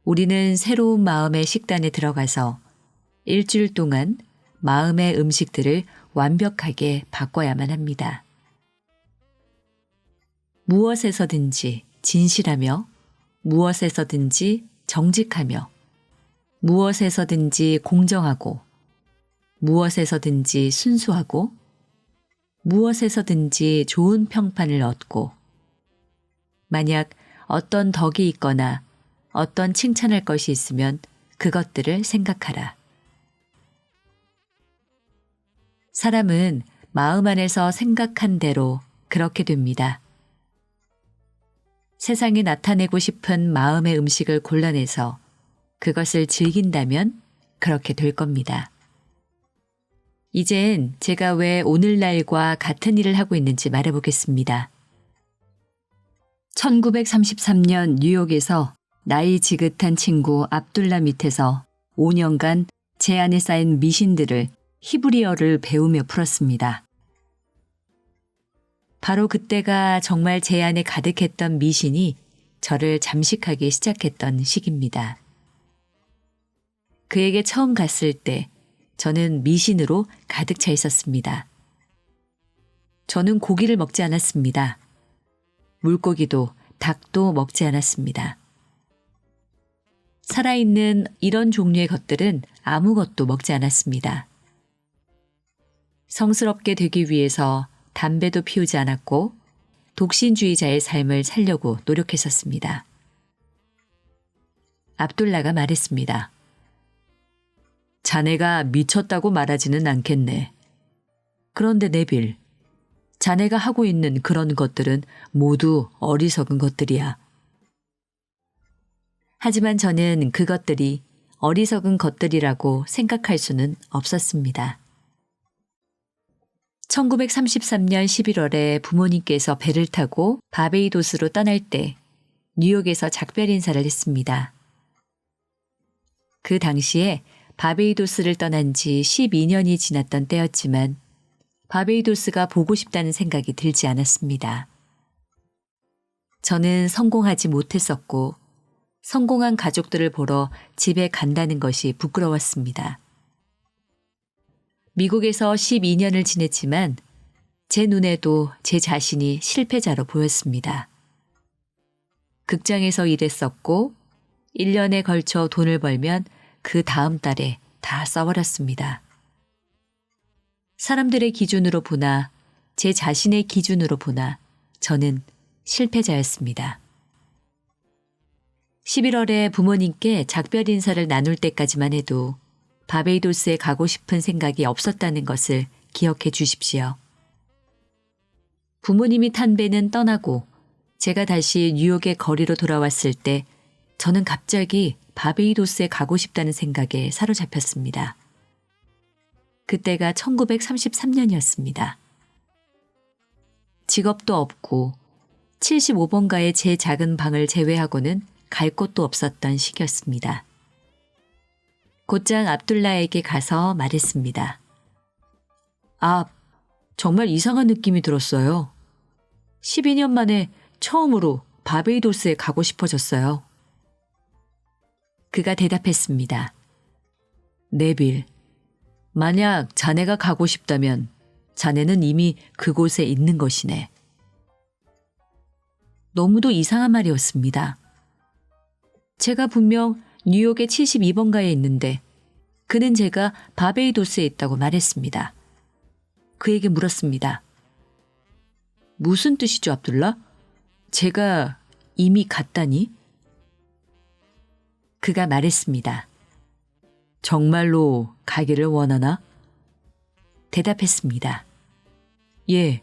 우리는 새로운 마음의 식단에 들어가서 일주일 동안 마음의 음식들을 완벽하게 바꿔야만 합니다. 무엇에서든지 진실하며 무엇에서든지 정직하며 무엇에서든지 공정하고 무엇에서든지 순수하고 무엇에서든지 좋은 평판을 얻고 만약 어떤 덕이 있거나 어떤 칭찬할 것이 있으면 그것들을 생각하라. 사람은 마음 안에서 생각한 대로 그렇게 됩니다. 세상에 나타내고 싶은 마음의 음식을 골라내서 그것을 즐긴다면 그렇게 될 겁니다. 이젠 제가 왜 오늘날과 같은 일을 하고 있는지 말해보겠습니다. 1933년 뉴욕에서 나이 지긋한 친구 압둘라 밑에서 5년간 제 안에 쌓인 미신들을 히브리어를 배우며 풀었습니다. 바로 그때가 정말 제 안에 가득했던 미신이 저를 잠식하기 시작했던 시기입니다. 그에게 처음 갔을 때 저는 미신으로 가득 차 있었습니다. 저는 고기를 먹지 않았습니다. 물고기도 닭도 먹지 않았습니다. 살아있는 이런 종류의 것들은 아무것도 먹지 않았습니다. 성스럽게 되기 위해서 담배도 피우지 않았고 독신주의자의 삶을 살려고 노력했었습니다. 압둘라가 말했습니다. 자네가 미쳤다고 말하지는 않겠네. 그런데 네빌, 자네가 하고 있는 그런 것들은 모두 어리석은 것들이야. 하지만 저는 그것들이 어리석은 것들이라고 생각할 수는 없었습니다. 1933년 11월에 부모님께서 배를 타고 바베이도스로 떠날 때 뉴욕에서 작별 인사를 했습니다. 그 당시에 바베이도스를 떠난 지 12년이 지났던 때였지만 바베이도스가 보고 싶다는 생각이 들지 않았습니다. 저는 성공하지 못했었고 성공한 가족들을 보러 집에 간다는 것이 부끄러웠습니다. 미국에서 12년을 지냈지만 제 눈에도 제 자신이 실패자로 보였습니다. 극장에서 일했었고 1년에 걸쳐 돈을 벌면 그 다음 달에 다 써버렸습니다. 사람들의 기준으로 보나 제 자신의 기준으로 보나 저는 실패자였습니다. 11월에 부모님께 작별 인사를 나눌 때까지만 해도 바베이도스에 가고 싶은 생각이 없었다는 것을 기억해 주십시오. 부모님이 탄 배는 떠나고 제가 다시 뉴욕의 거리로 돌아왔을 때 저는 갑자기 바베이도스에 가고 싶다는 생각에 사로잡혔습니다. 그때가 1933년이었습니다. 직업도 없고 75번가의 제 작은 방을 제외하고는 갈 곳도 없었던 시기였습니다. 곧장 압둘라에게 가서 말했습니다. 정말 이상한 느낌이 들었어요. 12년 만에 처음으로 바베이도스에 가고 싶어졌어요. 그가 대답했습니다. 네빌, 만약 자네가 가고 싶다면 자네는 이미 그곳에 있는 것이네. 너무도 이상한 말이었습니다. 제가 분명 뉴욕의 72번가에 있는데 그는 제가 바베이도스에 있다고 말했습니다. 그에게 물었습니다. 무슨 뜻이죠, 압둘라? 제가 이미 갔다니? 그가 말했습니다. 정말로 가기를 원하나? 대답했습니다. 예.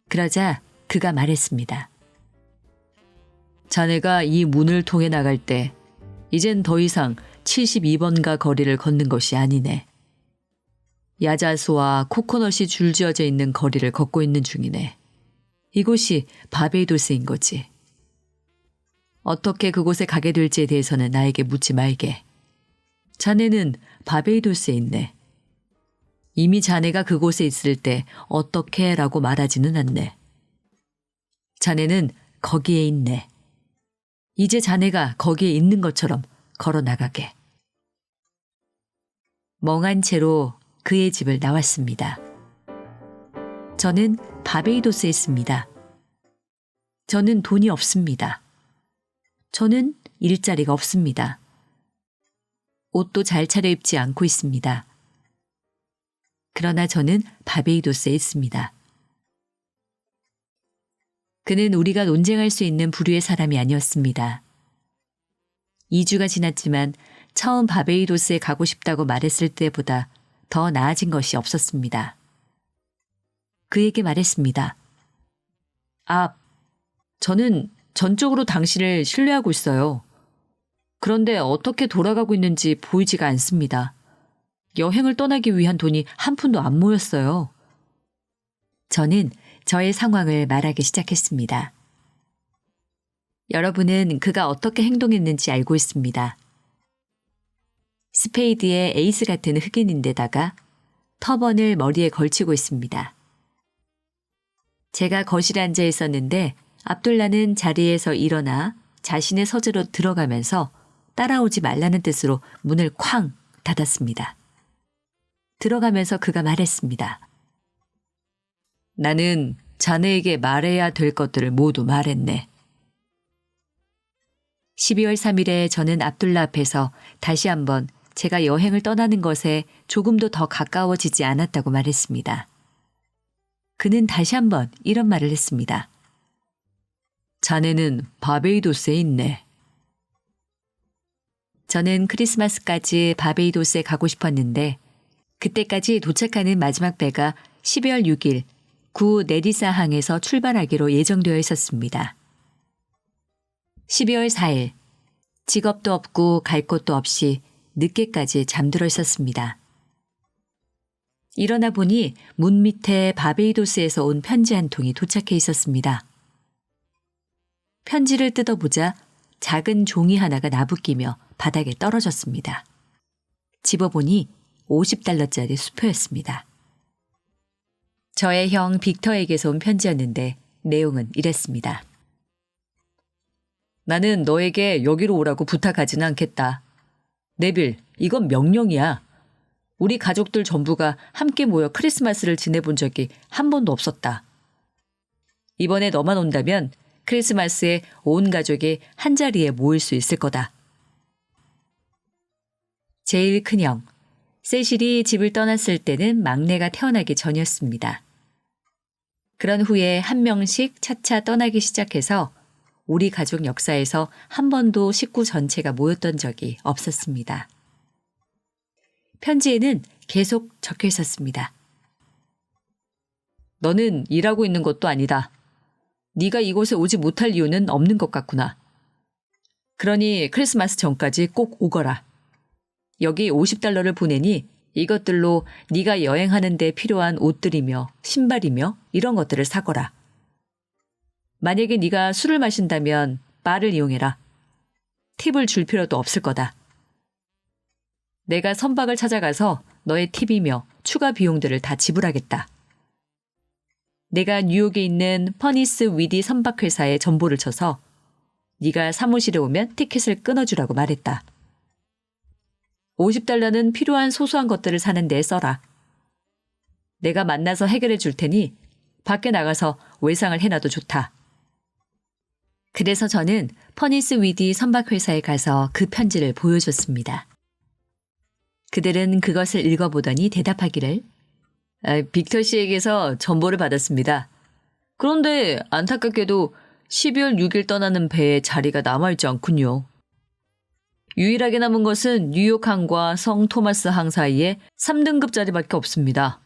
그러자 그가 말했습니다. 자네가 이 문을 통해 나갈 때 이젠 더 이상 72번가 거리를 걷는 것이 아니네. 야자수와 코코넛이 줄지어져 있는 거리를 걷고 있는 중이네. 이곳이 바베이도스인 거지. 어떻게 그곳에 가게 될지에 대해서는 나에게 묻지 말게. 자네는 바베이도스에 있네. 이미 자네가 그곳에 있을 때 어떻게 라고 말하지는 않네. 자네는 거기에 있네. 이제 자네가 거기에 있는 것처럼 걸어 나가게. 멍한 채로 그의 집을 나왔습니다. 저는 바베이도스에 있습니다. 저는 돈이 없습니다. 저는 일자리가 없습니다. 옷도 잘 차려입지 않고 있습니다. 그러나 저는 바베이도스에 있습니다. 그는 우리가 논쟁할 수 있는 부류의 사람이 아니었습니다. 2주가 지났지만 처음 바베이도스에 가고 싶다고 말했을 때보다 더 나아진 것이 없었습니다. 그에게 말했습니다. 저는 전적으로 당신을 신뢰하고 있어요. 그런데 어떻게 돌아가고 있는지 보이지가 않습니다. 여행을 떠나기 위한 돈이 한 푼도 안 모였어요. 저는 저의 상황을 말하기 시작했습니다. 여러분은 그가 어떻게 행동했는지 알고 있습니다. 스페이드의 에이스 같은 흑인인데다가 터번을 머리에 걸치고 있습니다. 제가 거실에 앉아 있었는데 압둘라는 자리에서 일어나 자신의 서재로 들어가면서 따라오지 말라는 뜻으로 문을 쾅 닫았습니다. 들어가면서 그가 말했습니다. 나는 자네에게 말해야 될 것들을 모두 말했네. 12월 3일에 저는 압둘라 앞에서 다시 한번 제가 여행을 떠나는 것에 조금도 더 가까워지지 않았다고 말했습니다. 그는 다시 한번 이런 말을 했습니다. 자네는 바베이도스에 있네. 저는 크리스마스까지 바베이도스에 가고 싶었는데 그때까지 도착하는 마지막 배가 12월 6일 구 내리사항에서 출발하기로 예정되어 있었습니다. 12월 4일 직업도 없고 갈 곳도 없이 늦게까지 잠들어 있었습니다. 일어나 보니 문 밑에 바베이도스에서 온 편지 한 통이 도착해 있었습니다. 편지를 뜯어보자 작은 종이 하나가 나부끼며 바닥에 떨어졌습니다. 집어보니 $50짜리 수표였습니다. 저의 형 빅터에게서 온 편지였는데 내용은 이랬습니다. 나는 너에게 여기로 오라고 부탁하지는 않겠다. 네빌, 이건 명령이야. 우리 가족들 전부가 함께 모여 크리스마스를 지내본 적이 한 번도 없었다. 이번에 너만 온다면 크리스마스에 온 가족이 한자리에 모일 수 있을 거다. 제일 큰형, 세실이 집을 떠났을 때는 막내가 태어나기 전이었습니다. 그런 후에 한 명씩 차차 떠나기 시작해서 우리 가족 역사에서 한 번도 식구 전체가 모였던 적이 없었습니다. 편지에는 계속 적혀 있었습니다. 너는 일하고 있는 것도 아니다. 네가 이곳에 오지 못할 이유는 없는 것 같구나. 그러니 크리스마스 전까지 꼭 오거라. 여기 $50를 보내니 이것들로 네가 여행하는 데 필요한 옷들이며 신발이며 이런 것들을 사거라. 만약에 네가 술을 마신다면 바를 이용해라. 팁을 줄 필요도 없을 거다. 내가 선박을 찾아가서 너의 팁이며 추가 비용들을 다 지불하겠다. 내가 뉴욕에 있는 퍼니스 위디 선박회사에 전보를 쳐서 네가 사무실에 오면 티켓을 끊어주라고 말했다. $50는 필요한 소소한 것들을 사는 데 써라. 내가 만나서 해결해 줄 테니 밖에 나가서 외상을 해놔도 좋다. 그래서 저는 퍼니스 위디 선박회사에 가서 그 편지를 보여줬습니다. 그들은 그것을 읽어보더니 대답하기를 빅터 씨에게서 전보를 받았습니다. 그런데 안타깝게도 12월 6일 떠나는 배에 자리가 남아있지 않군요. 유일하게 남은 것은 뉴욕항과 성 토마스 항 사이에 3등급 자리밖에 없습니다.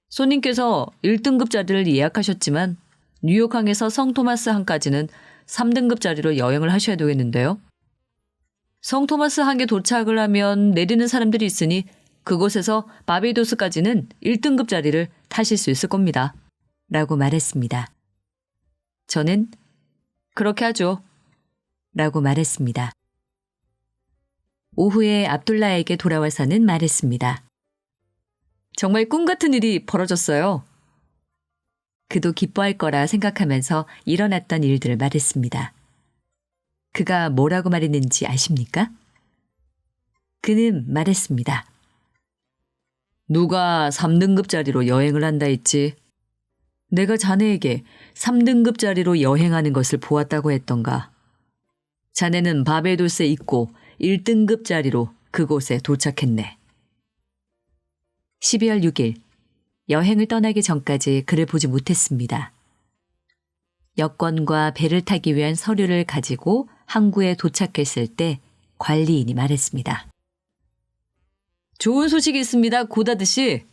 손님께서 1등급 자리를 예약하셨지만 뉴욕항에서 성 토마스 항까지는 3등급 자리로 여행을 하셔야 되겠는데요. 성 토마스 항에 도착을 하면 내리는 사람들이 있으니 그곳에서 바베이도스까지는 1등급 자리를 타실 수 있을 겁니다. 라고 말했습니다. 저는 그렇게 하죠. 라고 말했습니다. 오후에 압둘라에게 돌아와서는 말했습니다. 정말 꿈 같은 일이 벌어졌어요. 그도 기뻐할 거라 생각하면서 일어났던 일들을 말했습니다. 그가 뭐라고 말했는지 아십니까? 그는 말했습니다. 누가 3등급 자리로 여행을 한다 했지? 내가 자네에게 3등급 자리로 여행하는 것을 보았다고 했던가. 자네는 바베도스에 있고 1등급 자리로 그곳에 도착했네. 12월 6일, 여행을 떠나기 전까지 그를 보지 못했습니다. 여권과 배를 타기 위한 서류를 가지고 항구에 도착했을 때 관리인이 말했습니다. 좋은 소식이 있습니다, 고다드 씨.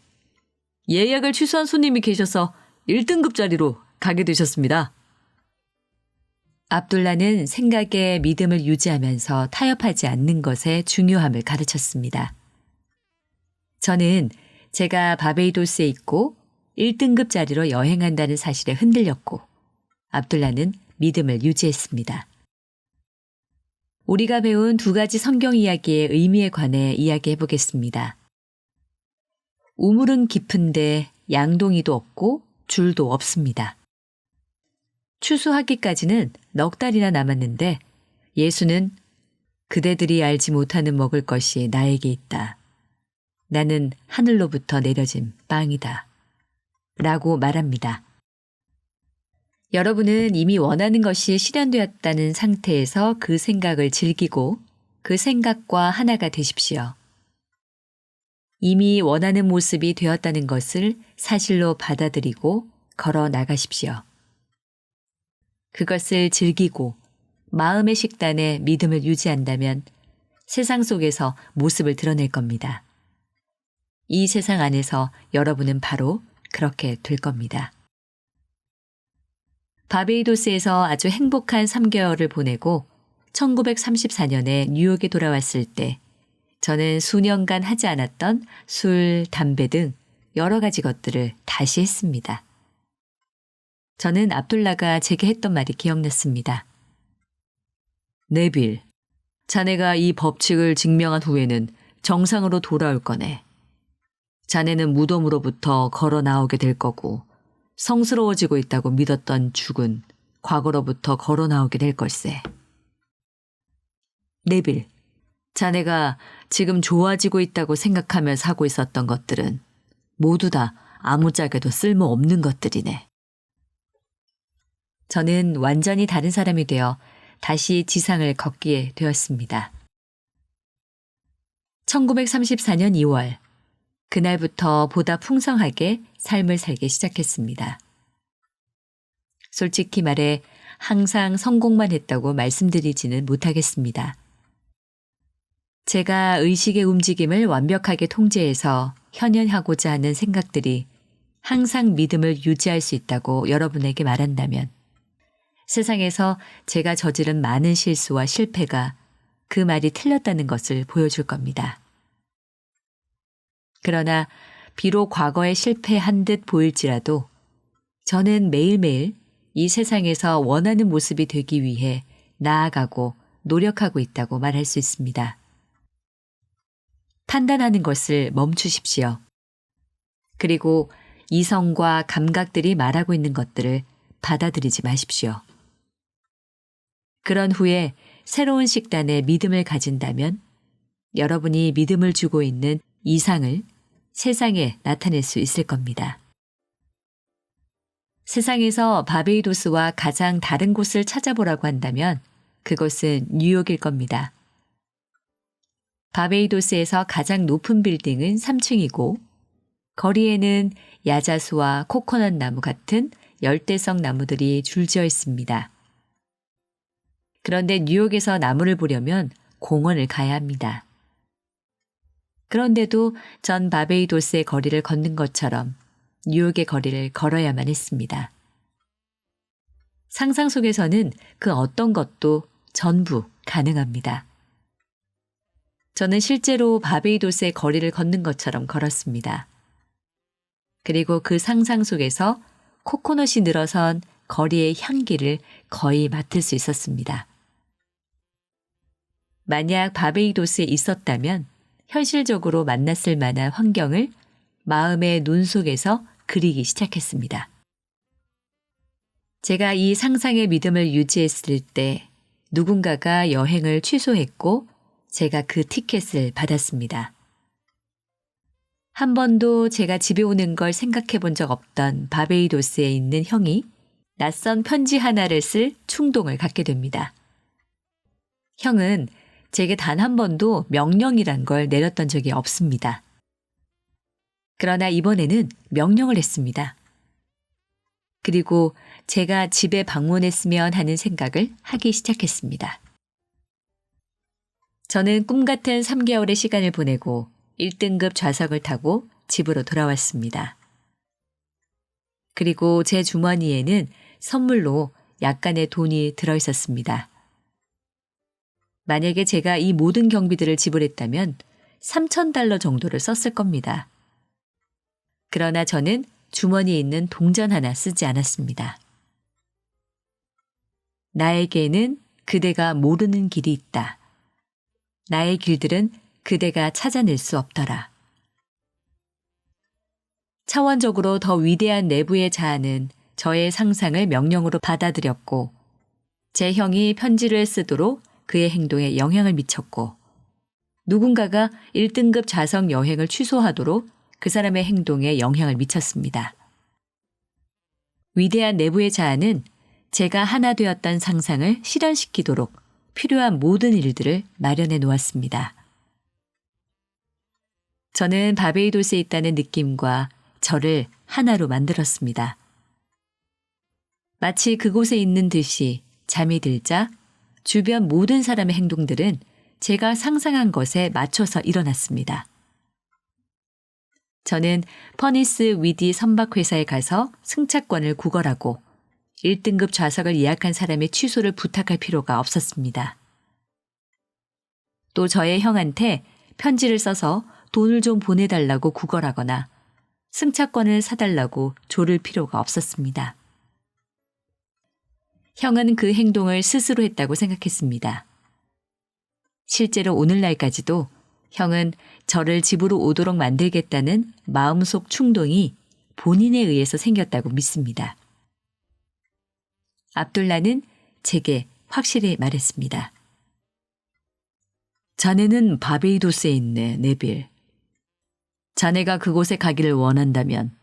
예약을 취소한 손님이 계셔서 1등급 자리로 가게 되셨습니다. 압둘라는 생각에 믿음을 유지하면서 타협하지 않는 것의 중요함을 가르쳤습니다. 저는 제가 바베이도스에 있고 1등급 자리로 여행한다는 사실에 흔들렸고 압둘라는 믿음을 유지했습니다. 우리가 배운 두 가지 성경 이야기의 의미에 관해 이야기해 보겠습니다. 우물은 깊은데 양동이도 없고 줄도 없습니다. 추수하기까지는 넉 달이나 남았는데 예수는 그대들이 알지 못하는 먹을 것이 나에게 있다. 나는 하늘로부터 내려진 빵이다. 라고 말합니다. 여러분은 이미 원하는 것이 실현되었다는 상태에서 그 생각을 즐기고 그 생각과 하나가 되십시오. 이미 원하는 모습이 되었다는 것을 사실로 받아들이고 걸어 나가십시오. 그것을 즐기고 마음의 식단에 믿음을 유지한다면 세상 속에서 모습을 드러낼 겁니다. 이 세상 안에서 여러분은 바로 그렇게 될 겁니다. 바베이도스에서 아주 행복한 3개월을 보내고 1934년에 뉴욕에 돌아왔을 때 저는 수년간 하지 않았던 술, 담배 등 여러 가지 것들을 다시 했습니다. 저는 압둘라가 제게 했던 말이 기억났습니다. 네빌, 자네가 이 법칙을 증명한 후에는 정상으로 돌아올 거네. 자네는 무덤으로부터 걸어 나오게 될 거고 성스러워지고 있다고 믿었던 죽은 과거로부터 걸어 나오게 될 걸세. 네빌, 자네가 지금 좋아지고 있다고 생각하며 사고 있었던 것들은 모두 다 아무짝에도 쓸모없는 것들이네. 저는 완전히 다른 사람이 되어 다시 지상을 걷게 되었습니다. 1934년 2월, 그날부터 보다 풍성하게 삶을 살기 시작했습니다. 솔직히 말해 항상 성공만 했다고 말씀드리지는 못하겠습니다. 제가 의식의 움직임을 완벽하게 통제해서 현현하고자 하는 생각들이 항상 믿음을 유지할 수 있다고 여러분에게 말한다면 세상에서 제가 저지른 많은 실수와 실패가 그 말이 틀렸다는 것을 보여줄 겁니다. 그러나 비록 과거에 실패한 듯 보일지라도 저는 매일매일 이 세상에서 원하는 모습이 되기 위해 나아가고 노력하고 있다고 말할 수 있습니다. 판단하는 것을 멈추십시오. 그리고 이성과 감각들이 말하고 있는 것들을 받아들이지 마십시오. 그런 후에 새로운 식단에 믿음을 가진다면 여러분이 믿음을 주고 있는 이상을 세상에 나타낼 수 있을 겁니다. 세상에서 바베이도스와 가장 다른 곳을 찾아보라고 한다면 그것은 뉴욕일 겁니다. 바베이도스에서 가장 높은 빌딩은 3층이고 거리에는 야자수와 코코넛 나무 같은 열대성 나무들이 줄지어 있습니다. 그런데 뉴욕에서 나무를 보려면 공원을 가야 합니다. 그런데도 전 바베이도스의 거리를 걷는 것처럼 뉴욕의 거리를 걸어야만 했습니다. 상상 속에서는 그 어떤 것도 전부 가능합니다. 저는 실제로 바베이도스의 거리를 걷는 것처럼 걸었습니다. 그리고 그 상상 속에서 코코넛이 늘어선 거리의 향기를 거의 맡을 수 있었습니다. 만약 바베이도스에 있었다면 현실적으로 만났을 만한 환경을 마음의 눈 속에서 그리기 시작했습니다. 제가 이 상상의 믿음을 유지했을 때 누군가가 여행을 취소했고 제가 그 티켓을 받았습니다. 한 번도 제가 집에 오는 걸 생각해 본 적 없던 바베이도스에 있는 형이 낯선 편지 하나를 쓸 충동을 갖게 됩니다. 형은 제게 단 한 번도 명령이란 걸 내렸던 적이 없습니다. 그러나 이번에는 명령을 했습니다. 그리고 제가 집에 방문했으면 하는 생각을 하기 시작했습니다. 저는 꿈 같은 3개월의 시간을 보내고 1등급 좌석을 타고 집으로 돌아왔습니다. 그리고 제 주머니에는 선물로 약간의 돈이 들어 있었습니다. 만약에 제가 이 모든 경비들을 지불했다면 $3,000 정도를 썼을 겁니다. 그러나 저는 주머니에 있는 동전 하나 쓰지 않았습니다. 나에게는 그대가 모르는 길이 있다. 나의 길들은 그대가 찾아낼 수 없더라. 차원적으로 더 위대한 내부의 자아는 저의 상상을 명령으로 받아들였고 제 형이 편지를 쓰도록 그의 행동에 영향을 미쳤고 누군가가 1등급 좌석 여행을 취소하도록 그 사람의 행동에 영향을 미쳤습니다. 위대한 내부의 자아는 제가 하나 되었던 상상을 실현시키도록 필요한 모든 일들을 마련해 놓았습니다. 저는 바베이도스에 있다는 느낌과 저를 하나로 만들었습니다. 마치 그곳에 있는 듯이 잠이 들자 주변 모든 사람의 행동들은 제가 상상한 것에 맞춰서 일어났습니다. 저는 퍼니스 위디 선박회사에 가서 승차권을 구걸하고 1등급 좌석을 예약한 사람의 취소를 부탁할 필요가 없었습니다. 또 저의 형한테 편지를 써서 돈을 좀 보내달라고 구걸하거나 승차권을 사달라고 조를 필요가 없었습니다. 형은 그 행동을 스스로 했다고 생각했습니다. 실제로 오늘날까지도 형은 저를 집으로 오도록 만들겠다는 마음속 충동이 본인에 의해서 생겼다고 믿습니다. 압둘라는 제게 확실히 말했습니다. 자네는 바베이도스에 있네, 네빌. 자네가 그곳에 가기를 원한다면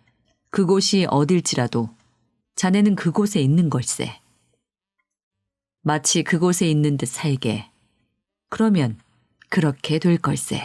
그곳이 어딜지라도 자네는 그곳에 있는 걸세. 마치 그곳에 있는 듯 살게. 그러면 그렇게 될 걸세.